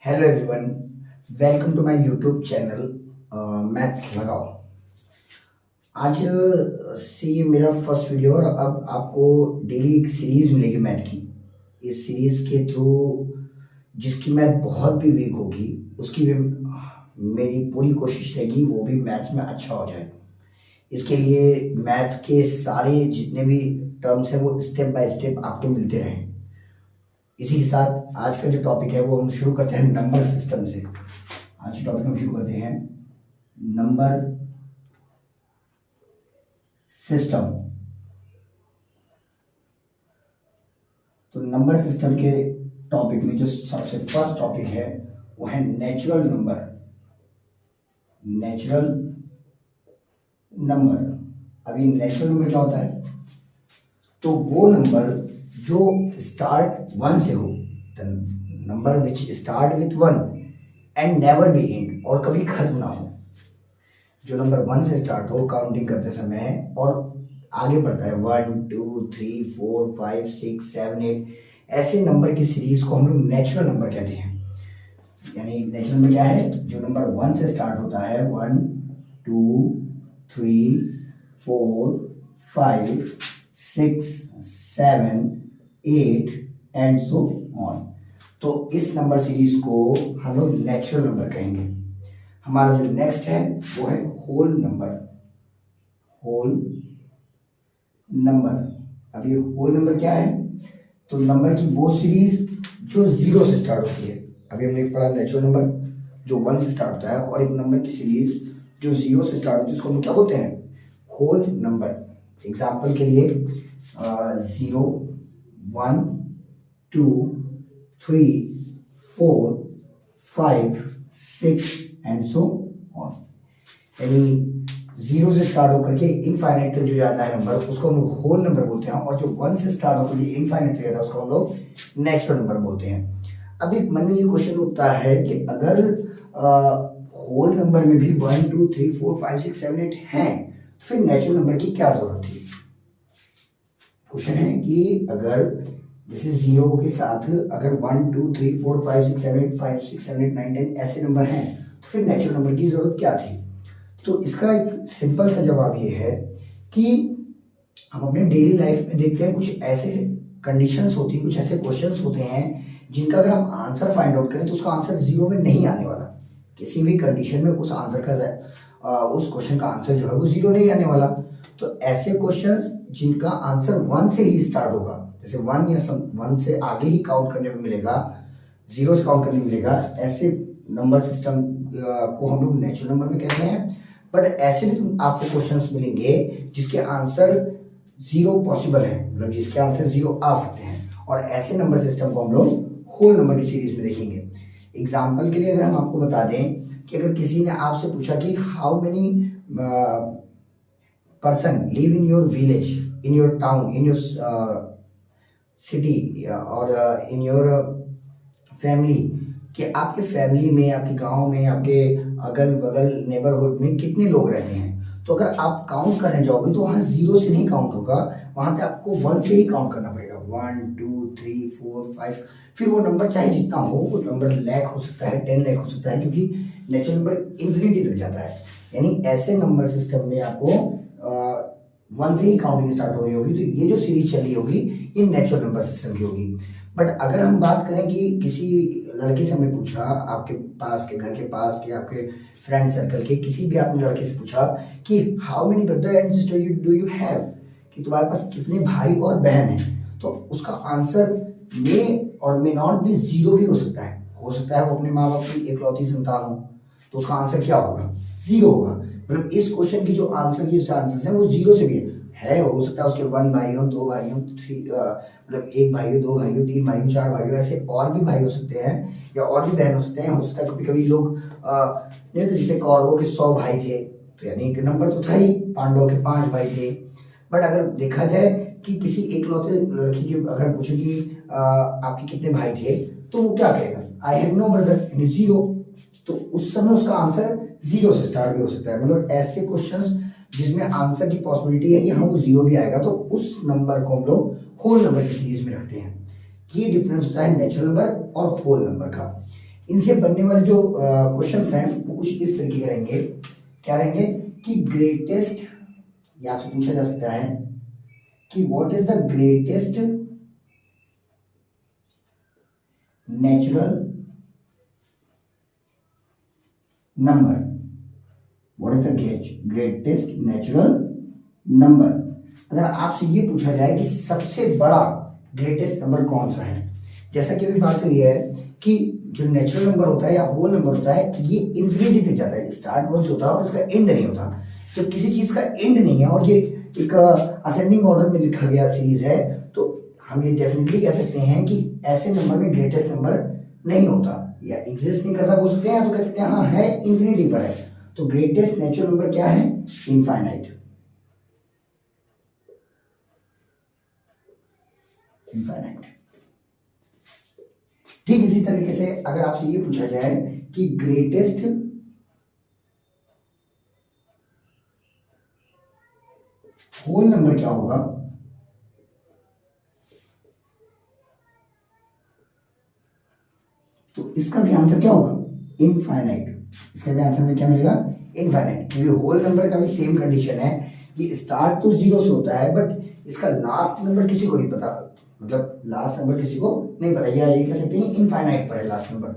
Hello everyone, welcome to my YouTube channel maths लगाओ। आज से ये मेरा फर्स्ट वीडियो और अब आपको डेली एक सीरीज़ मिलेगी मैथ की। इस सीरीज़ के थ्रू जिसकी मैथ बहुत भी वीक होगी उसकी भी मेरी पूरी कोशिश रहेगी वो भी मैथ्स में अच्छा हो जाए। इसके लिए मैथ के सारे जितने भी टर्म्स हैं वो स्टेप बाय स्टेप आपको मिलते रहें। इसी के साथ आज का जो टॉपिक है वो हम शुरू करते हैं नंबर सिस्टम से। आज के टॉपिक हम शुरू करते हैं नंबर सिस्टम। तो नंबर सिस्टम के टॉपिक में जो सबसे फर्स्ट टॉपिक है वो है नेचुरल नंबर। नेचुरल नंबर, अभी नेचुरल नंबर क्या होता है? तो वो नंबर जो स्टार्ट वन से हो, number which start with one and never be and, और कभी खत्म ना हो। जो नंबर वन से स्टार्ट हो काउंटिंग करते समय और आगे बढ़ता है 1 2 3 4 5 6 7 8, ऐसे नंबर की सीरीज को हम लोग नेचुरल नंबर कहते हैं। यानी नेचुरल नंबर क्या है? जो नंबर वन से स्टार्ट होता है 1 2 3 4 5 6 7 8 एंड सो ऑन। तो इस नंबर सीरीज को हम लोग नेचुरल नंबर कहेंगे। हमारा जो नेक्स्ट है वो है होल नंबर। होल नंबर, अब ये होल नंबर क्या है? तो नंबर की वो सीरीज जो जीरो से स्टार्ट होती है। अभी हमने पढ़ा नेचुरल नंबर जो वन से स्टार्ट होता है, और एक नंबर की सीरीज जो जीरो से स्टार्ट होती है उसको हम क्या बोलते हैं? Whole number. एग्जाम्पल के लिए 0 1 2 3 4 5 6 एंड सो ऑन। यानी जीरो से स्टार्ट होकर के इनफाइनाइट तक जो जाता है नंबर उसको हम लोग होल नंबर बोलते हैं, और जो वन से स्टार्ट होकर के इनफाइनाइट तक जाता है उसको हम लोग नेचुरल नंबर बोलते हैं। अब एक मन में ये क्वेश्चन उठता है कि अगर होल नंबर में भी 1 2 3 4 5 6 7 8 हैं तो फिर नेचुरल नंबर की क्या जरूरत थी? क्वेश्चन है कि अगर जैसे जीरो के साथ अगर 1 2 3 4 5 6 7 8 5 6 7 8 9 10 ऐसे नंबर हैं तो फिर नेचुरल नंबर की जरूरत क्या थी? तो इसका एक सिंपल सा जवाब ये है कि हम अपने डेली लाइफ में देखते हैं कुछ ऐसे कंडीशंस होती है, कुछ ऐसे क्वेश्चंस होते हैं जिनका अगर हम आंसर फाइंड आउट करें तो उसका आंसर जीरो में नहीं आने वाला। किसी भी कंडीशन में उस आंसर का उस क्वेश्चन का आंसर जो है वो जीरो नहीं आने वाला। तो ऐसे क्वेश्चंस जिनका आंसर वन से ही स्टार्ट होगा, जैसे वन या वन से आगे ही काउंट करने में मिलेगा, जीरो से काउंट करने में मिलेगा, ऐसे नंबर सिस्टम को हम लोग नेचुरल नंबर में कहते हैं। बट ऐसे भी आपको क्वेश्चंस मिलेंगे जिसके आंसर जीरो पॉसिबल है, मतलब जिसके आंसर जीरो आ सकते हैं, और ऐसे नंबर सिस्टम को हम लोग होल नंबर की सीरीज में देखेंगे। एग्जाम्पल के लिए अगर हम आपको बता दें कि अगर किसी ने आपसे पूछा कि how many person live in your village, in your town, in your city, और इन योर फैमिली, कि आपके फैमिली में, आपके गांव में, आपके अगल बगल नेबरहुड में कितने लोग रहते हैं, तो अगर आप काउंट करने जाओगे तो वहाँ जीरो से नहीं काउंट होगा, वहाँ पे आपको वन से ही काउंट करना पड़ेगा। 1 2 3 4 5, फिर वो नंबर चाहे जितना हो, वो नंबर लाख हो सकता है, 10 लाख हो सकता है, क्योंकि नेचुरल नंबर इन्फिनिटी तक जाता है। यानी ऐसे नंबर सिस्टम में आपको वन से ही काउंटिंग स्टार्ट हो रही होगी, तो ये जो सीरीज चली होगी ये नेचुरल नंबर सिस्टम की होगी। बट अगर हम बात करें कि किसी लड़के से हमने पूछा, आपके पास के घर के पास के आपके फ्रेंड सर्कल के किसी भी आपने लड़के से पूछा कि how many brother and sister you do you have, कि तुम्हारे पास कितने भाई और बहन हैं, तो उसका आंसर मे और मे नॉट भी जीरो भी हो सकता है। हो सकता है वो अपने माँ बाप की इकलौती संतान हो, तो उसका आंसर क्या होगा? जीरो होगा। मतलब इस क्वेश्चन की जो आंसर है वो जीरो से भी है। हो सकता है उसके 1 भाई हो, 2 भाई हो, मतलब 1 भाई हो, 2 भाई हो, 3 भाई हो, 4 भाई हो, ऐसे और भी भाई हो सकते हैं या और भी बहन हो सकते हैं। हो सकता है कभी कभी लोग नहीं, तो जैसे कौरवों के 100 भाई थे, तो यानी एक नंबर तो था ही, पांडवों के 5 भाई थे। बट अगर देखा जाए कि किसी एकलौते लड़की की अगर पूछे कि आपके कितने भाई थे, तो वो क्या कहेगा? आई हैव नो ब्रदर, यानी जीरो। तो उस समय उसका आंसर जीरो से स्टार्ट भी हो सकता है। मतलब ऐसे क्वेश्चंस जिसमें आंसर की पॉसिबिलिटी है कि हाँ वो जीरो भी आएगा, तो उस नंबर को हम लोग होल नंबर की सीरीज में रखते हैं। ये डिफरेंस होता है नेचुरल नंबर और होल नंबर का। इनसे बनने वाले जो क्वेश्चंस हैं वो कुछ इस तरीके के रहेंगे। क्या रहेंगे कि ग्रेटेस्ट, या आपसे पूछा जा सकता है कि what is the greatest natural number, what is the greatest natural number. अगर आपसे ये पूछा जाए कि सबसे बड़ा ग्रेटेस्ट नंबर कौन सा है, जैसा कि अभी बात हुई है कि जो नेचुरल नंबर होता है या होल नंबर होता है ये इन्फिनिटी तक जाता है, स्टार्ट वन से होता है और इसका एंड नहीं होता। जब किसी चीज का एंड नहीं है और ये एक असेंडिंग ऑर्डर में लिखा गया सीरीज है तो हम ये डेफिनेटली कह सकते हैं कि ऐसे नंबर में ग्रेटेस्ट नंबर नहीं होता या एग्जिस्ट नहीं करता बोल सकते हैं, या तो कह सकते हैं हाँ है, इन्फिनिटी पर है। तो ग्रेटेस्ट नेचुरल नंबर क्या है? इनफाइनाइट। इनफाइनाइट। ठीक इसी तरीके से अगर आपसे ये पूछा जाए कि ग्रेटेस्ट होल नंबर क्या होगा, तो इसका भी आंसर क्या होगा? इनफाइनाइट। इसका भी आंसर में क्या मिलेगा? इनफाइनाइट। क्योंकि होल नंबर का भी सेम कंडीशन है कि स्टार्ट तो जीरो से होता है बट इसका लास्ट नंबर किसी को नहीं पता, मतलब लास्ट नंबर किसी को नहीं पता, या ये कह सकते हैं इनफाइनाइट पर है लास्ट नंबर।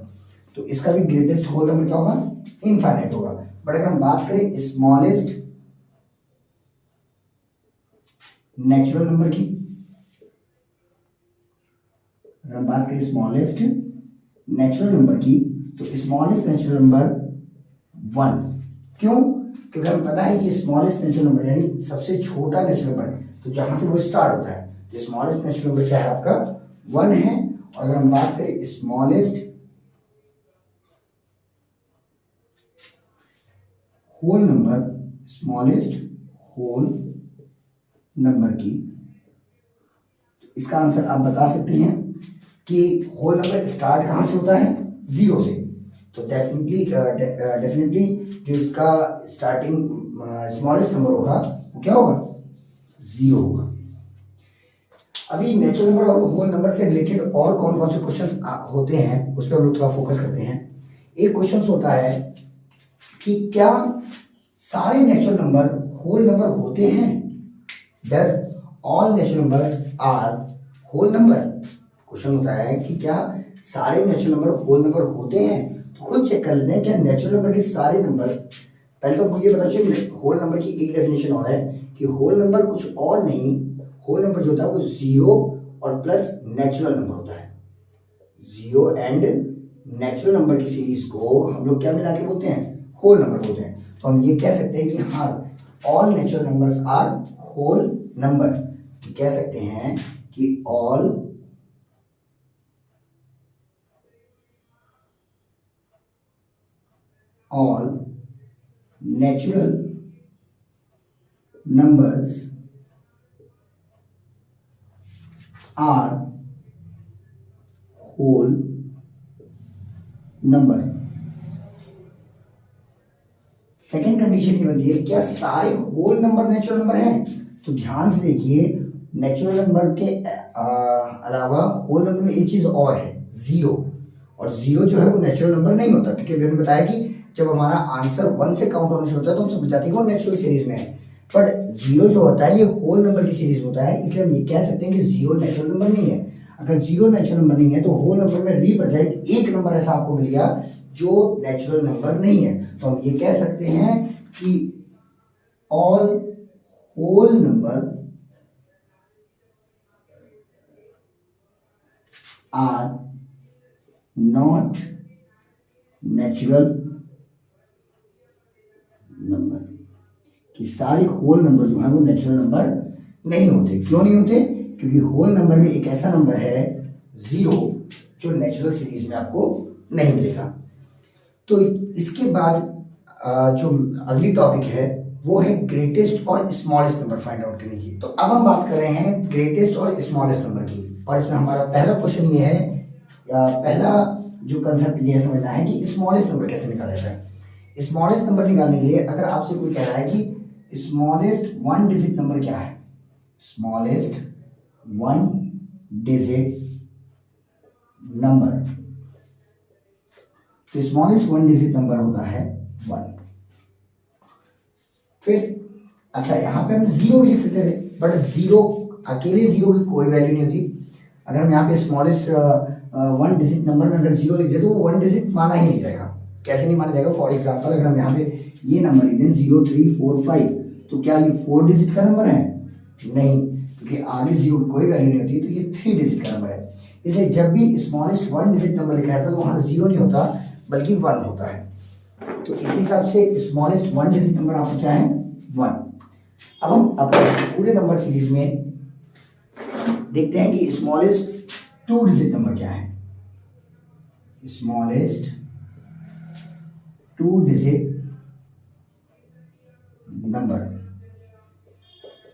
तो इसका भी ग्रेटेस्ट होल नंबर क्या होगा? इनफाइनाइट होगा। बट अगर हम बात करें स्मॉलेस्ट नेचुरल नंबर की, अगर हम बात करें स्मॉलेस्ट नेचुरल नंबर की, तो स्मॉलेस्ट नेचुरल नंबर 1। क्यों? क्योंकि हमें पता है कि स्मॉलेस्ट नेचुरल नंबर यानी सबसे छोटा नेचुरल नंबर, तो जहां से वो स्टार्ट होता है, तो स्मॉलेस्ट नेचुरल नंबर क्या है आपका? 1 है। और अगर हम बात करें smallest whole number, smallest whole number की, इसका आंसर आप बता सकते हैं कि होल नंबर स्टार्ट कहां से होता है? जीरो से। तो डेफिनेटली जो इसका स्टार्टिंग स्मॉलेस्ट नंबर होगा वो क्या होगा? जीरो होगा। अभी नेचुरल नंबर और होल नंबर से रिलेटेड और कौन कौन से क्वेश्चंस होते हैं उस पर हम लोग थोड़ा फोकस करते हैं। एक क्वेश्चन होता है कि क्या सारे नेचुरल नंबर होल नंबर होते हैं? Does all natural numbers are whole number? Question होता है कि क्या सारे नेचुरल नंबर होल नंबर होते हैं? तो खुद चेक कर लेते हैं क्या नेचुरल नंबर के सारे नंबर, पहले तो हमको ये पता चलिए होल नंबर की एक डेफिनेशन और है कि होल नंबर कुछ और नहीं, होल नंबर जो होता है वो जीरो और प्लस नेचुरल नंबर होता है। जीरो एंड नेचुरल नंबर की सीरीज को हम लोग क्या मिला के बोलते हैं? होल नंबर बोलते हैं। तो हम ये कह सकते हैं कि हाँ all natural numbers are whole number. कह सकते हैं कि all natural numbers are whole number. Second condition ये बनती है क्या सारे होल नंबर नेचुरल नंबर हैं? तो ध्यान से देखिए नेचुरल नंबर के अलावा होल नंबर में एक चीज और है, जीरो। और जीरो जो है वो नेचुरल नंबर नहीं होता, क्योंकि अभी हमने बताया कि जब हमारा आंसर 1 से काउंट होना शुरू होता है तो हम समझ जाते हैं कि वो नेचुरल सीरीज में है। बट जीरो जो होता है ये होल नंबर की सीरीज होता है, इसलिए हम ये कह सकते हैं कि जीरो नेचुरल नंबर नहीं है। अगर जीरो नेचुरल नंबर नहीं है तो होल नंबर में रिप्रेजेंट एक नंबर ऐसा आपको मिल गया जो नेचुरल नंबर नहीं है। तो हम ये कह सकते हैं कि all whole number are not natural number, कि सारे होल नंबर जो है वो नेचुरल नंबर नहीं होते। क्यों नहीं होते? क्योंकि होल नंबर में एक ऐसा नंबर है जीरो जो नेचुरल सीरीज में आपको नहीं मिलेगा। तो इसके बाद जो अगली टॉपिक है वो है ग्रेटेस्ट और स्मॉलेस्ट नंबर फाइंड आउट करने की। तो अब हम बात कर रहे हैं ग्रेटेस्ट और स्मॉलेस्ट नंबर की, और इसमें हमारा पहला क्वेश्चन ये है, या पहला जो कंसेप्ट ये समझना है कि स्मॉलेस्ट नंबर कैसे निकाला जाता है। स्मॉलेस्ट नंबर निकालने के लिए अगर आपसे कोई कह रहा है कि स्मॉलेस्ट 1 डिजिट नंबर क्या है, स्मॉलेस्ट 1 डिजिट नंबर, तो स्मॉलेस्ट वन डिजिट नंबर होता है 1। फिर अच्छा यहाँ पे हम जीरो भी लिख सकते थे, बट जीरो अकेले जीरो की कोई वैल्यू नहीं होती। अगर हम यहाँ पे स्मॉलेस्ट वन डिजिट नंबर में अगर जीरो लिख दे तो वो वन डिजिट माना ही नहीं जाएगा। कैसे नहीं माना जाएगा? फॉर एग्जाम्पल अगर हम यहाँ पे ये नंबर लिख दें 0345, तो क्या ये 4 डिजिट का नंबर है? नहीं, क्योंकि आगे जीरो की कोई वैल्यू नहीं होती, तो ये 3 डिजिट का नंबर है। इसलिए जब भी स्मॉलेस्ट वन डिजिट नंबर लिखा है तो वहाँ जीरो नहीं होता बल्कि 1 होता है। तो इसी हिसाब से स्मॉलेस्ट वन डिजिट नंबर आपका क्या है? 1। अब हम अपने पूरे नंबर सीरीज में देखते हैं कि स्मॉलेस्ट 2 डिजिट नंबर क्या है। Smallest 2 digit number.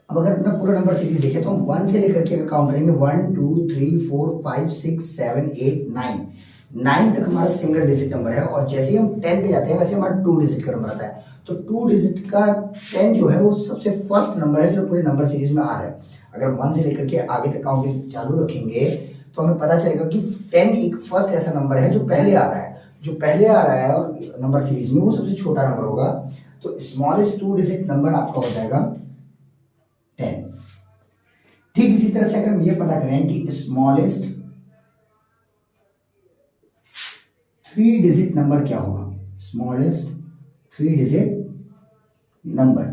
अब अगर अपना पूरा नंबर सीरीज देखें तो हम 1 से लेकर के काउंट करेंगे 1 2 3 4 5 6 7 8 9। 9 तक हमारा सिंगल डिजिट नंबर है, और जैसे ही हम 10 पे जाते हैं वैसे हमारा 2 डिजिट का नंबर आता है। तो 2 डिजिट का 10 जो है वो सबसे फर्स्ट नंबर है जो पूरे नंबर सीरीज में आ रहा है। अगर 1 से लेकर के आगे तक काउंटिंग चालू रखेंगे तो हमें पता चलेगा कि 10 एक फर्स्ट ऐसा नंबर है जो पहले आ रहा है। जो पहले आ रहा है और नंबर सीरीज में वो सबसे छोटा नंबर होगा। तो स्मॉलेस्ट 2 डिजिट नंबर आपका हो जाएगा 10। ठीक इसी तरह से अगर हम ये पता करें कि स्मॉलेस्ट 3 डिजिट नंबर क्या होगा, स्मॉलेस्ट 3 डिजिट नंबर,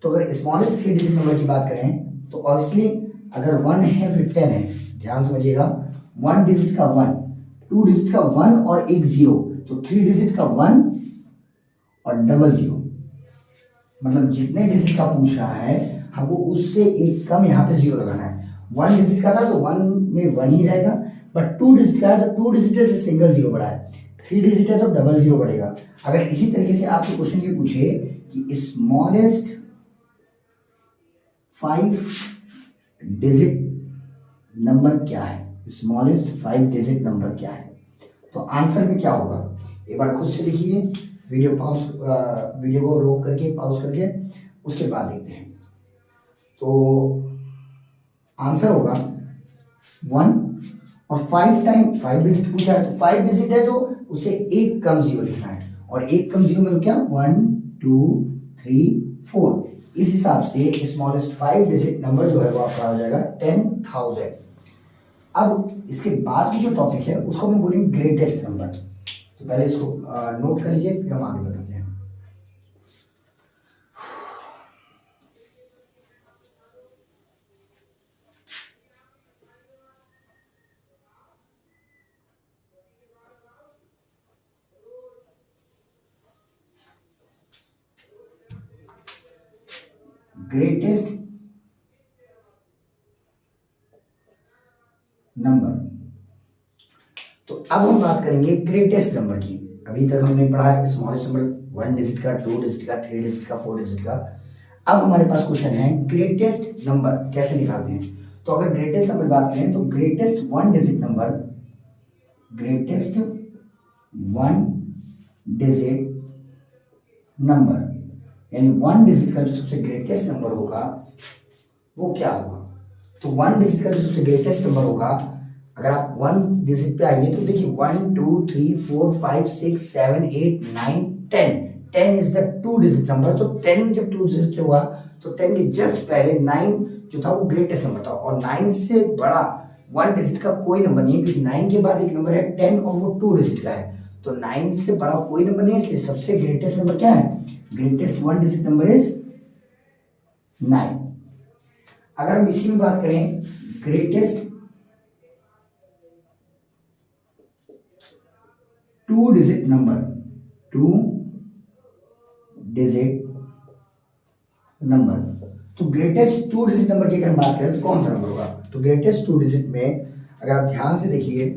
तो अगर स्मॉलेस्ट 3 डिजिट नंबर की बात करें तो ऑब्वियसली अगर 1 है फिर 10 है। ध्यान समझिएगा, 1 डिजिट का 1, 2 डिजिट का 1 और एक 0, तो 3 डिजिट का 1 और डबल 0। मतलब जितने डिजिट का पूछ रहा है हमको उससे एक कम यहाँ पे 0 लगाना है। 1 डिजिट का था तो 1 में 1 ही रहेगा, बट 2 डिजिट का है तो 2 डिजिट से सिंगल 0 बढ़ा है, 3 डिजिट है तो डबल 0 बढ़ेगा। अगर इसी तरीके से आपसे क्वेश्चन ये पूछे कि स्मॉलेस्ट 5 डिजिट नंबर क्या है, स्मॉलेस्ट 5 डिजिट नंबर क्या है, तो आंसर में क्या होगा एक बार खुद से लिखिए। वीडियो को रोक करके पॉज करके उसके बाद देखते हैं। तो आंसर होगा 1 और 5 टाइम 5 डिजिट पूछा है तो 5 डिजिट है तो उसे एक कम 0 लिखना है, और एक कम 0 मतलब क्या, 1 2 3 4। इस हिसाब से स्मॉलेस्ट 5 डिजिट नंबर जो है वो आपका हो जाएगा 10,000। अब इसके बाद की जो टॉपिक है उसको हम बोलेंगे ग्रेटेस्ट नंबर। तो पहले इसको नोट कर लीजिए फिर हम आगे बताते हैं। Greatest number. तो अब हम बात करेंगे ग्रेटेस्ट नंबर की। अभी तक हमने पढ़ा है स्मॉलेस्ट नंबर 1 डिजिट का, 2 डिजिट का, 3 डिजिट का, 4 डिजिट का। अब हमारे पास क्वेश्चन है ग्रेटेस्ट नंबर कैसे निकालते हैं। तो अगर ग्रेटेस्ट नंबर बात करें तो greatest 1 digit number, greatest 1 digit number यानी 1 डिजिट का जो सबसे ग्रेटेस्ट नंबर होगा वो क्या होगा। तो 1 डिजिट का जो सबसे ग्रेटेस्ट नंबर होगा, अगर आप 1 डिजिट पे आइए तो देखिए 1 2 3 4 5 6 7 8 9 10। 10 इज द 2 डिजिट नंबर। तो 10 जब 2 डिजिट हुआ तो 10 के जस्ट पहले 9 जो था वो ग्रेटेस्ट नंबर था, और 9 से बड़ा 1 डिजिट का कोई नंबर नहीं है, क्योंकि 9 के बाद एक नंबर है 10 और वो 2 डिजिट का है। तो 9 से बड़ा कोई नंबर नहीं है, इसलिए सबसे ग्रेटेस्ट नंबर क्या है, ग्रेटेस्ट 1 डिजिट नंबर इज 9। अगर हम इसी में बात करें greatest 2 digit number, 2 digit number, तो ग्रेटेस्ट 2 डिजिट नंबर की अगर हम बात करें तो कौन सा नंबर होगा। तो ग्रेटेस्ट 2 डिजिट में अगर आप ध्यान से देखिए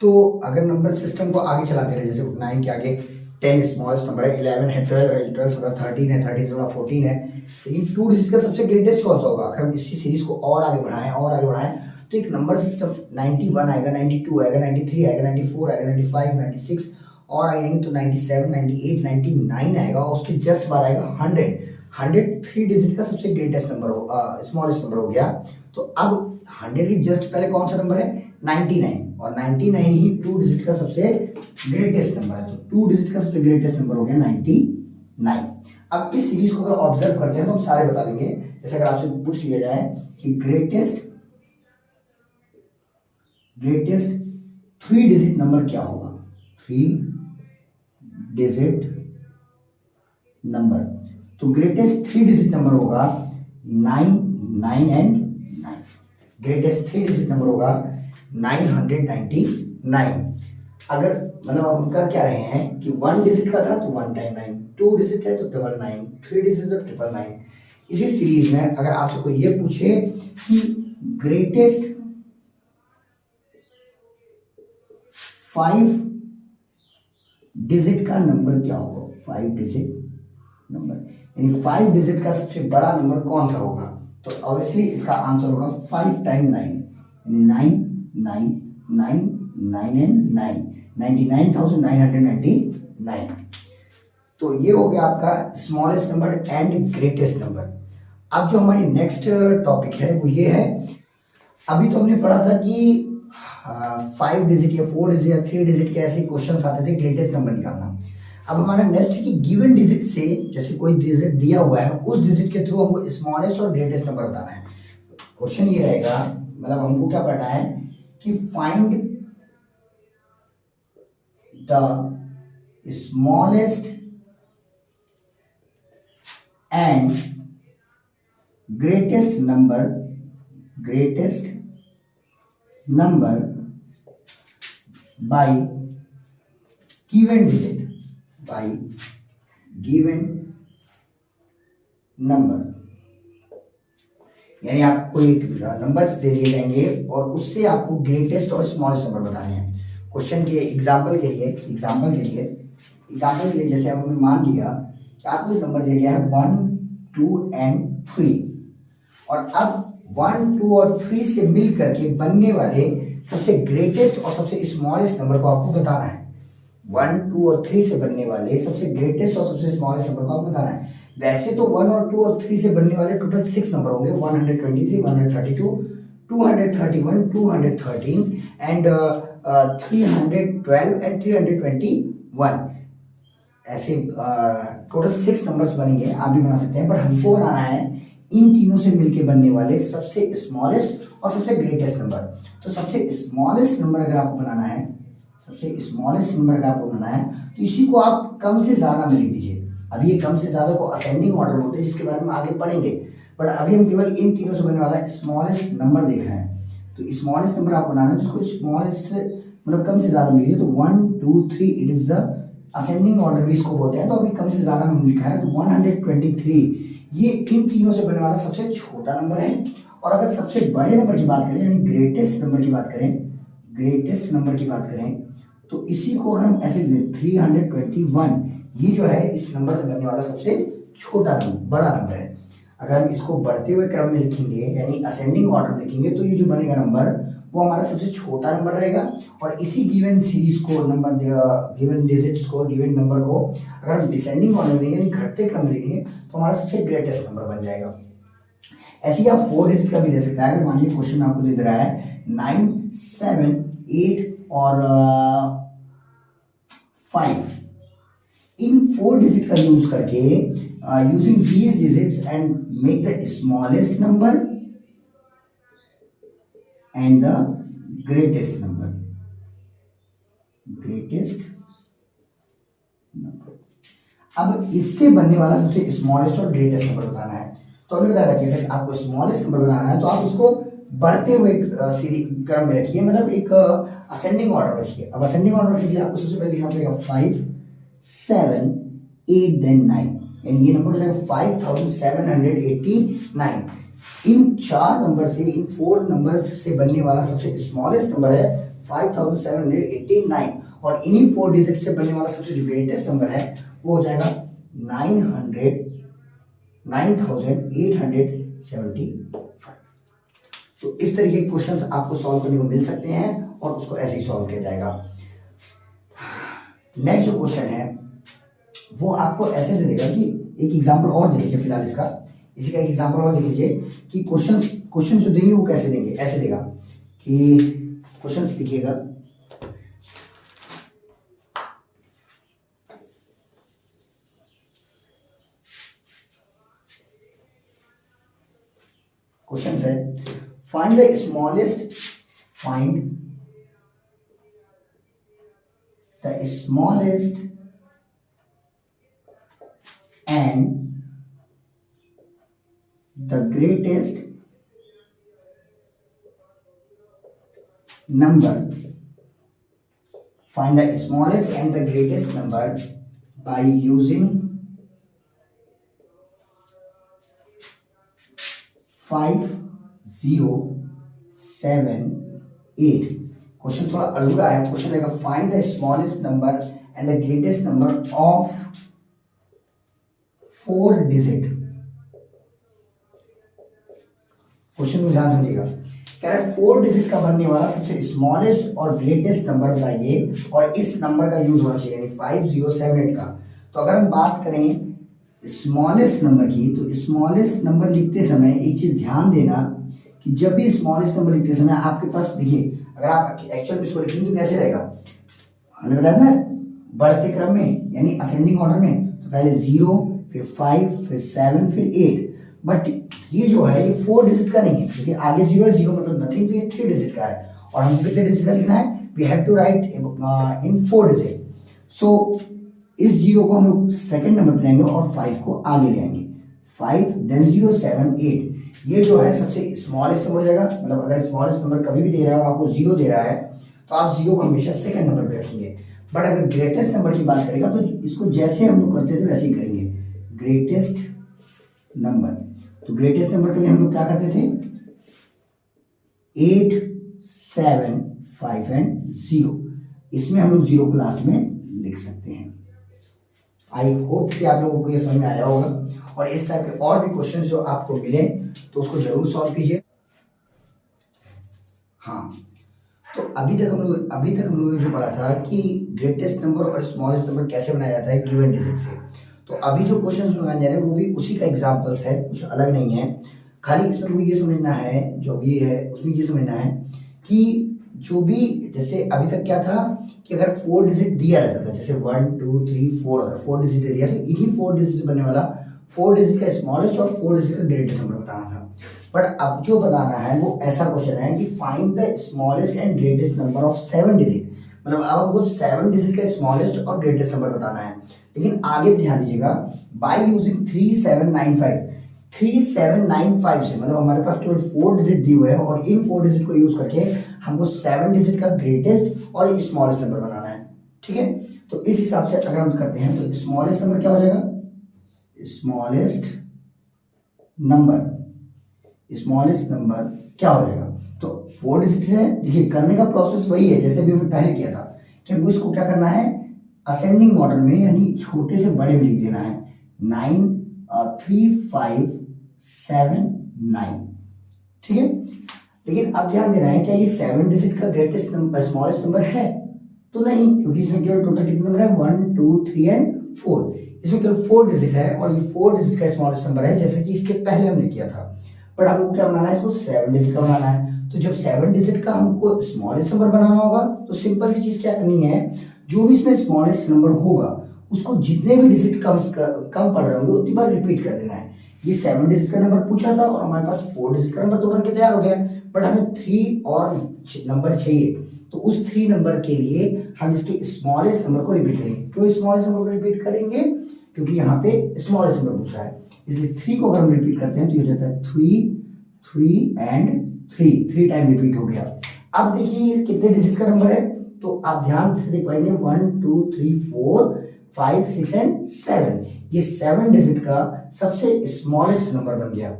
तो अगर नंबर सिस्टम को आगे चलाते रहे, जैसे 9 के आगे 10 स्मॉलेस्ट नंबर है, 11 है, 12 है, 12 से बड़ा 13 है, 13 से बड़ा 14 है, लेकिन 2 डिजिट का सबसे ग्रेटेस्ट कौन सा होगा। अगर हम इसी सीरीज को और आगे बढ़ाएं तो एक नंबर सिस्टम 91 आएगा, 92 आएगा, 93 आएगा, 94 आएगा, 95, 96 और आएंगे तो 97, 98, 99 आएगा, और उसके जस्ट बाद आएगा 100। 100 3 डिजिट का सबसे ग्रेटेस्ट नंबर हो, स्मॉलेस्ट नंबर हो गया। तो अब 100 की जस्ट पहले कौन सा नंबर है, 99, और 99 ही 2 डिजिट का सबसे ग्रेटेस्ट नंबर है, तो 2 डिजिट का सबसे ग्रेटेस्ट नंबर हो गया 99। अब इस सीरीज को अगर ऑब्जर्व करते हैं तो हम सारे बता देंगे। जैसे अगर आपसे पूछ लिया जाए कि ग्रेटेस्ट 3 डिजिट नंबर क्या होगा, 3 डिजिट नंबर, तो ग्रेटेस्ट 3 डिजिट नंबर होगा 9, 9 एंड 9। ग्रेटेस्ट 3 डिजिट नंबर होगा 999। अगर मतलब हम कर क्या रहे हैं कि 1 डिजिट का था तो 1 टाइम 9, 2 डिजिट है तो 999, 3 डिजिट तो 999। इसी सीरीज में अगर आपसे कोई ये पूछे कि ग्रेटेस्ट 5 डिजिट का नंबर क्या होगा, 5 डिजिट नंबर, यानी 5 डिजिट का सबसे बड़ा नंबर कौन सा होगा, तो ऑब्वियसली इसका आंसर होगा 5 टाइम 9, यानी 9, 9, 9, 9 एंड 9, 99,999। तो ये हो गया आपका smallest number and greatest number. अब जो हमारी नेक्स्ट टॉपिक है वो ये है, अभी तो हमने पढ़ा था कि 5 डिजिट या 4 डिजिट या 3 डिजिट के ऐसे क्वेश्चन आते थे ग्रेटेस्ट नंबर निकालना। अब हमारा नेक्स्ट है कि गिवन डिजिट से, जैसे कोई डिजिट दिया हुआ है उस डिजिट के थ्रू हमको स्मॉलेस्ट और ग्रेटेस्ट नंबर बताना है। क्वेश्चन ये रहेगा, मतलब हमको क्या पढ़ना है कि find the smallest and greatest number by given digit, bye given number, यानी आपको एक नंबर्स दे दिए जाएंगे और उससे आपको ग्रेटेस्ट और स्मॉलेस्ट नंबर बताने हैं। क्वेश्चन के एग्जांपल के लिए जैसे हमने मान लिया कि आपको एक नंबर दे दिया है 1, 2 एंड 3, और अब 1, 2 और 3 से मिल करके बनने वाले सबसे ग्रेटेस्ट और सबसे स्मॉलेस्ट नंबर को आपको बताना है। 1, 2 और 3 से बनने वाले सबसे ग्रेटेस्ट और सबसे स्मॉलेस्ट नंबर को आपको बताना है। वैसे तो 1 और 2 और 3 से बनने वाले टोटल 6 नंबर होंगे, 123, 132, 231, 213 एंड 312 एंड 321, ऐसे टोटल 6 नंबर्स बनेंगे। आप भी बना सकते हैं, बट हमको बनाना है इन तीनों से मिलके बनने वाले सबसे स्मॉलेस्ट और सबसे ग्रेटेस्ट नंबर। तो सबसे स्मॉलेस्ट नंबर अगर आपको बनाना है, तो इसी को आप कम से ज्यादा में लिख दीजिए। अभी ये कम से ज्यादा को असेंडिंग ऑर्डर बोलते हैं, जिसके बारे में आगे पढ़ेंगे, बट अभी हम केवल इन तीनों से बनने वाला स्मॉलेस्ट नंबर देख रहे हैं। तो स्मॉलेस्ट नंबर आप बनाना है जिसको स्मॉलेस्ट मतलब कम से ज्यादा मिलिए, तो 1, 2, 3 it is the ascending order भी इसको बोलते हैं। तो अभी कम से ज्यादा में लिखा है, तो 123 ये इन तीनों से बनने वाला सबसे छोटा नंबर है। और अगर सबसे बड़े नंबर की बात करें, यानी ग्रेटेस्ट नंबर की बात करें, तो इसी को अगर हम ऐसे लिखें 321, ये जो है इस नंबर से बनने वाला सबसे छोटा नंबर, बड़ा नंबर है। अगर हम इसको बढ़ते हुए क्रम में लिखेंगे, यानी असेंडिंग ऑर्डर में लिखेंगे, तो ये जो बनेगा नंबर वो हमारा सबसे छोटा नंबर रहेगा। और इसी गिवन सीरीज को नंबर, गिवन डिजिट्स को, गिवन नंबर को अगर हम डिसेंडिंग ऑर्डर में यानी घटते क्रम में लिखेंगे तो हमारा सबसे ग्रेटेस्ट नंबर बन जाएगा। ऐसे ही आप 4 डिजिट का भी दे सकते हैं। अगर मान लीजिए क्वेश्चन में आपको दे रहा है 9, 7, 8 और 5, इन 4 डिजिट का यूज करके using these digits and make the smallest number and the greatest number, अब इससे बनने वाला सबसे स्मॉलेस्ट और ग्रेटेस्ट नंबर बताना है। तो हमने बताया था कि अगर आपको स्मॉलेस्ट नंबर बनाना है तो आप उसको बढ़ते हुए क्रम में रखिए, मतलब एक असेंडिंग ऑर्डर रखिए। अब असेंडिंग ऑर्डर के लिए आपको सबसे पहले लिखना पड़ेगा 5, 7, 8 देन 9, यानी ये नंबर हो जाएगा 5789। इन 4 नंबर से, इन 4 नंबर से बनने वाला सबसे स्मॉलेस्ट नंबर है 5789, और इन्हीं 4 डिजिट से बनने वाला सबसे जो ग्रेटेस्ट नंबर है वो हो जाएगा 9875। तो इस तरीके के क्वेश्चंस आपको सॉल्व करने को मिल सकते हैं और उसको ऐसे ही सॉल्व किया जाएगा। नेक्स्ट जो क्वेश्चन है वो आपको ऐसे दे देगा कि एक एग्जांपल और देख लीजिए, फिलहाल इसी का एक एग्जांपल और देख लीजिए कि क्वेश्चन जो देंगे वो कैसे देंगे। ऐसे देगा कि क्वेश्चन लिखिएगा। क्वेश्चन है find the smallest and the greatest number. Find the smallest and the greatest number by using 5, 0, 7, 8. Question थोड़ा अधूरा है। क्वेश्चन रहेगा find the smallest number and the greatest number of 4 digit. Question को ध्यान समझिएगा। कह रहा है 4 डिजिट का बनने वाला सबसे स्मॉलेस्ट और ग्रेटेस्ट नंबर बताइए और इस नंबर का यूज होना चाहिए, यानी 5, 0, 7, 8 का। तो अगर हम बात करें स्मॉलेस्ट नंबर की, तो स्मॉलेस्ट नंबर लिखते समय एक चीज ध्यान देना कि जब भी स्मॉलेस्ट नंबर लिखते समय आपके पास देखिए, अगर आप एक्चुअल में इसको लिखेंगे तो कैसे रहेगा, हमने बताया ना बढ़ते क्रम में यानी असेंडिंग ऑर्डर में। तो पहले 0, फिर 5, फिर 7, फिर 8। बट ये जो है ये 4 डिजिट का नहीं है, क्योंकि आगे 0 है, 0 मतलब नथिंग, तो ये 3 डिजिट का है और हमको कितने डिजिट का लिखना है, we have to write in 4 digit. So इस 0 को हम लोग सेकंड नंबर पे लेंगे और 5 को आगे ले आएंगे। 5 देन 0, 7, 8 ये जो है सबसे स्मॉलेस्ट नंबर हो जाएगा। मतलब अगर स्मॉलेस्ट नंबर कभी भी दे रहा है और आपको 0 दे रहा है तो आप 0 को हमेशा सेकंड नंबर पे रखेंगे। बट अगर ग्रेटेस्ट नंबर की बात करेगा तो इसको जैसे हम लोग करते थे वैसे ही करेंगे, ग्रेटेस्ट नंबर। तो ग्रेटेस्ट नंबर के लिए हम लोग क्या करते थे, 8, 7, 5 एंड 0। इसमें हम लोग 0 को लास्ट में लिख सकते हैं। आई होप कि आप लोगों को ये समझ में आया होगा और इस टाइप के और भी क्वेश्चंस जो आपको मिले तो उसको जरूर सॉल्व कीजिए। हाँ, तो अभी तक हम लोग ने जो पढ़ा था कि ग्रेटेस्ट नंबर और स्मॉलेस्ट नंबर कैसे बनाया जाता है गिवन डिजिट से। तो अभी जो क्वेश्चन बनाए जा रहे हैं वो भी उसी का एग्जाम्पल्स है, कुछ अलग नहीं है। खाली इसमें वो ये समझना है, जो भी है उसमें ये समझना है कि जो भी जैसे अभी तक क्या था कि अगर 4 डिजिट दिया रहता था, जैसे 1, 2, 3, 4, अगर 4 डिजिट दे दिया तो इन्हीं 4 डिजिट बनने वाला 4 डिजिट का स्मॉलेस्ट और 4 डिजिट का ग्रेटेस्ट नंबर बताना था। बट अब जो बताना है वो ऐसा क्वेश्चन है कि find the smallest and greatest number of 7 digit. मतलब अब हमको 7 डिजिट का स्मॉलेस्ट और ग्रेटेस्ट नंबर बताना है। लेकिन आगे भी ध्यान दीजिएगा, बाय यूजिंग 3795 से, मतलब हमारे पास केवल 4 डिजिट दिए हुए हैं और इन 4 डिजिट को यूज करके हमको 7 डिजिट का ग्रेटेस्ट और स्मॉलेस्ट नंबर बनाना है। ठीक है, तो इस हिसाब से अगर हम करते हैं तो स्मॉलेस्ट नंबर क्या हो जाएगा, स्मॉलेस्ट नंबर क्या हो जाएगा, तो 4 डिजिट से देखिए करने का प्रोसेस वही है जैसे भी हमने पहले किया था कि हमको इसको क्या करना है, असेंडिंग ऑर्डर में यानी छोटे से बड़े में लिख देना है। 9, 3, 5, 7, 9। ठीक है, लेकिन अब ध्यान देना है क्या ये 7 डिजिट का ग्रेटेस्ट नंबर स्मॉलेस्ट नंबर है, तो नहीं, क्योंकि इसमें केवल टोटल कितने नंबर है, 1, 2, 3 एंड 4। इसमें केवल 4 डिजिट है और ये 4 डिजिट का स्मॉलेस्ट नंबर है जैसे कि इसके पहले हमने किया था। बट हमको क्या बनाना है, इसको 7 डिजिट का बनाना है। तो जब 7 डिजिट का हमको स्मॉलेस्ट नंबर बनाना होगा तो सिंपल सी चीज क्या करनी है, जो भी इसमें स्मॉलेस्ट नंबर होगा उसको जितने भी डिजिट कम पड़ रहे होंगे उतनी बार रिपीट कर देना है। ये 7 डिजिट का नंबर पूछा था और हमारे पास 4 डिजिट का नंबर तो बन के तैयार हो गया, बट हमें 3 और नंबर चाहिए। तो उस 3 नंबर के लिए हम इसके स्मॉलेस्ट नंबर को रिपीट करेंगे। क्यों स्मॉलेस्ट नंबर को रिपीट करेंगे, क्योंकि यहाँ पे स्मॉलेस्ट नंबर पूछा है, इसलिए 3 को अगर हम रिपीट करते हैं तो ये हो जाता है 3 एंड 3 टाइम रिपीट हो गया। अब देखिए कितने डिजिट का नंबर है, तो आप ध्यान से देख पाएंगे 1, 2, 3, 4, 5, 6 एंड 7। ये 7 डिजिट का सबसे स्मॉलेस्ट नंबर बन गया।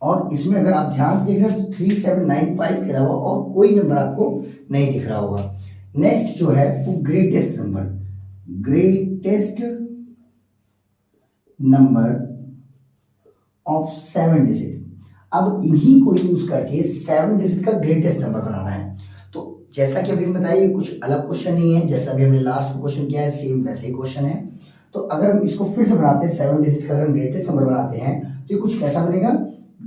और इसमें अगर आप ध्यान से देख रहे हैं तो 3795 के अलावा और कोई नंबर आपको नहीं दिख रहा होगा। नेक्स्ट जो है वो ग्रेटेस्ट नंबर ऑफ 7 डिजिट। अब इन्हीं को यूज करके 7 डिजिट का ग्रेटेस्ट नंबर बनाना है। तो जैसा कि अभी बताइए कुछ अलग क्वेश्चन नहीं है, जैसा भी हमने लास्ट में क्वेश्चन किया है सेम वैसे ही क्वेश्चन है। तो अगर हम इसको फिर से बनाते हैं 7 डिजिट का अगर ग्रेटेस्ट नंबर बनाते हैं तो ये कुछ कैसा बनेगा,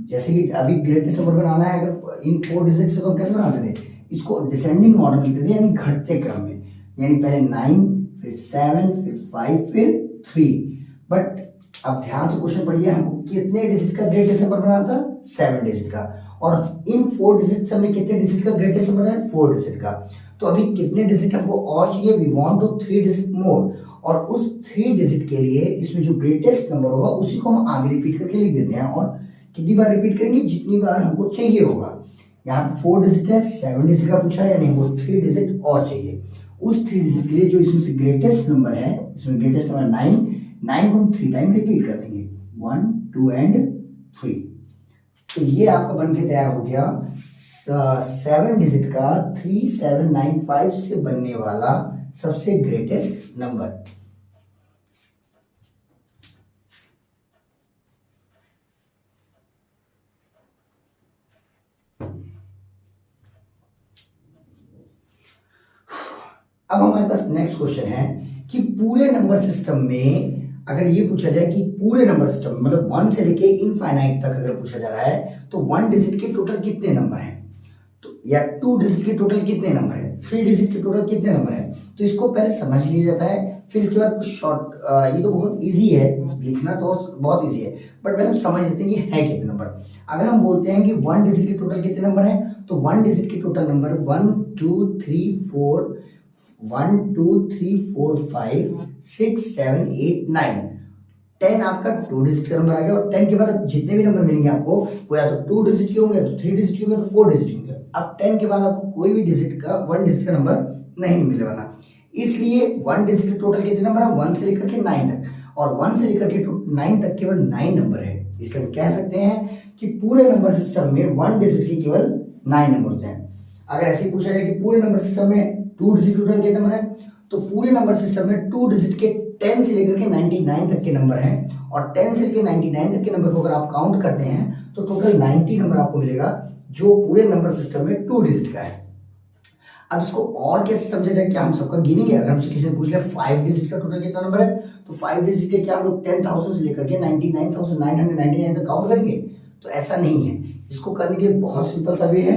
जैसे कि अभी ग्रेटेस्ट नंबर बनाना है अगर इन 4 डिजिट से तो हम कैसे बनाते थे, इसको डिसेंडिंग ऑर्डर में लिख देते हैं, यानी घटते क्रम में, यानी पहले 9, फिर 7, फिर 5, फिर 3। बट अब ध्यान से क्वेश्चन पढ़िए, हमको कितने डिजिट का ग्रेटेस्ट नंबर बनाना था? 7 डिजिट का। और इन 4 डिजिट से हमने कितने डिजिट का ग्रेटेस्ट नंबर बनाया? 4 डिजिट का। तो अभी कितने डिजिट हमको और चाहिए? वी वांट टू 3 डिजिट मोर। और उस 3 डिजिट के लिए इसमें जो ग्रेटेस्ट नंबर होगा उसी को हम आगे रिपीट करके लिख देते हैं। और कितनी बार रिपीट करेंगे? जितनी बार हमको चाहिए होगा। यहाँ पे 4 डिजिट है, 7 डिजिट का पूछा है, यानी वो 3 डिजिट और चाहिए। उस 3 डिजिट के लिए जो इसमें से ग्रेटेस्ट नंबर है, इसमें ग्रेटेस्ट नंबर 9 को हम 3 टाइम रिपीट कर देंगे, 1, 2 एंड 3। तो ये आपका बन के तैयार हो गया 7 डिजिट का 3795 से बनने वाला सबसे ग्रेटेस्ट नंबर। अब हमारे पास नेक्स्ट क्वेश्चन है कि पूरे नंबर सिस्टम में अगर ये पूछा जाए कि पूरे नंबर सिस्टम मतलब 1 से लेके इनफाइनाइट तक अगर पूछा जा रहा है तो 1 डिजिट के टोटल कितने नंबर हैं, तो या 2 डिजिट के टोटल कितने नंबर है, 3 डिजिट के टोटल कितने नंबर है। तो इसको पहले समझ लिया जाता है, फिर इसके बाद कुछ शॉर्ट, ये तो बहुत इजी है लिखना, तो बहुत इजी है, बट पहले हम समझ लेते हैं कि है कितने नंबर। अगर हम बोलते हैं कि 1 डिजिट के टोटल कितने नंबर हैं, तो 1 डिजिट के टोटल नंबर 1 2 3 4 1 2 3 4 5 6 7 8 9 10 आपका 2 डिजिट का नंबर आ गया। और 10 के बाद जितने भी नंबर मिलेंगे आपको वो या तो 2 डिजिट के होंगे, या तो 3 डिजिट के होंगे, तो 4 डिजिट के होंगे। अब 10 के बाद आपको कोई भी डिजिट का 1 डिजिट का नंबर नहीं मिलने वाला, इसलिए 1 डिजिट के टोटल कितने नंबर है? 1 से लेकर के 9 तक, और 1 से लेकर के 9 तक केवल 9 नंबर है। इसलिए हम कह सकते हैं कि पूरे नंबर सिस्टम में 1 डिजिट के केवल 9 नंबर होते हैं। अगर ऐसे ही पूछा जाए कि पूरे नंबर सिस्टम में 2 डिजिट के टोटल कितने नंबर है, तो पूरे नंबर सिस्टम में 2 डिजिट के 10 से लेकर के 99 तक के नंबर हैं, और 10 से लेकर 99 तक के नंबर को अगर आप काउंट करते हैं तो टोटल 90 नंबर आपको मिलेगा, जो पूरे नंबर सिस्टम में 2 डिजिट का है। अब इसको और कैसे समझा जाए, क्या हम सबका गिनेंगे? अगर हमसे किसी ने पूछ लिया 5 डिजिट का टोटल कितना नंबर है, तो 5 डिजिट के क्या हम लोग 10,000 से लेकर के 99,999 तक काउंट करेंगे? तो ऐसा नहीं है। इसको करने के लिए बहुत सिंपल सा वे है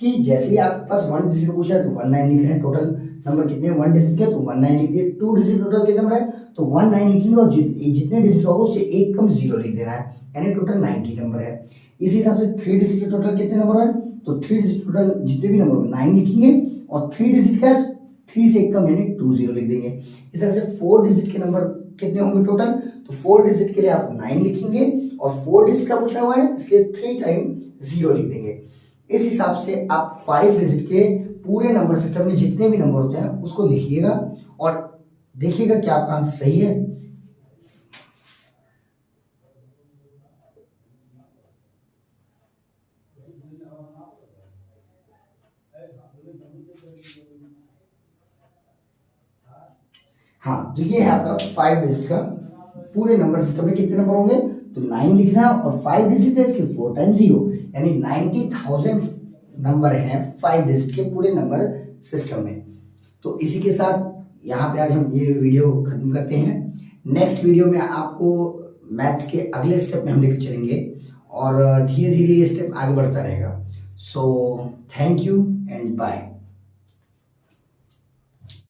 कि जैसे ही आपके पास 1 डिजिट पूछा है तो 19 लिख रहे हैं, टोटल नंबर कितने 1 डिजिट के, तो 19 लिख दिए। 2 डिजिट टोटल कितने नंबर है, तो 19 लिखेंगे, और जितने डिजिट होगा उससे एक कम 0 लिख देना है, यानी टोटल 90 नंबर है। इसी हिसाब से 3 डिजिट के टोटल कितने नंबर है, तो 3 डिजिट टोटल जितने भी नंबर 9 लिखेंगे, और 3 डिजिट का 3 से एक कम यानी 20 लिख देंगे। इस तरह से 4 डिजिट के नंबर कितने होंगे टोटल, तो 4 डिजिट के लिए आप 9 लिखेंगे, और 4 डिजिट का पूछा हुआ है इसलिए 3 टाइम 0 लिख देंगे। इस हिसाब से आप 5 डिजिट के पूरे नंबर सिस्टम में जितने भी नंबर होते हैं उसको लिखिएगा और देखिएगा कि आपका आंसर सही है। हाँ, तो ये है आपका 5 डिजिट का पूरे नंबर सिस्टम में कितने नंबर होंगे, तो 9 लिखना, और 5 डिजिट है इसलिए 4 टाइम्स 0, यानी 90,000 नंबर हैं 5 डिजिट के पूरे नंबर सिस्टम में। तो इसी के साथ यहाँ पे आज हम ये वीडियो खत्म करते हैं। नेक्स्ट वीडियो में आपको मैथ्स के अगले स्टेप में हम लेकर चलेंगे, और धीरे धीरे ये स्टेप आगे बढ़ता रहेगा। So thank you and bye.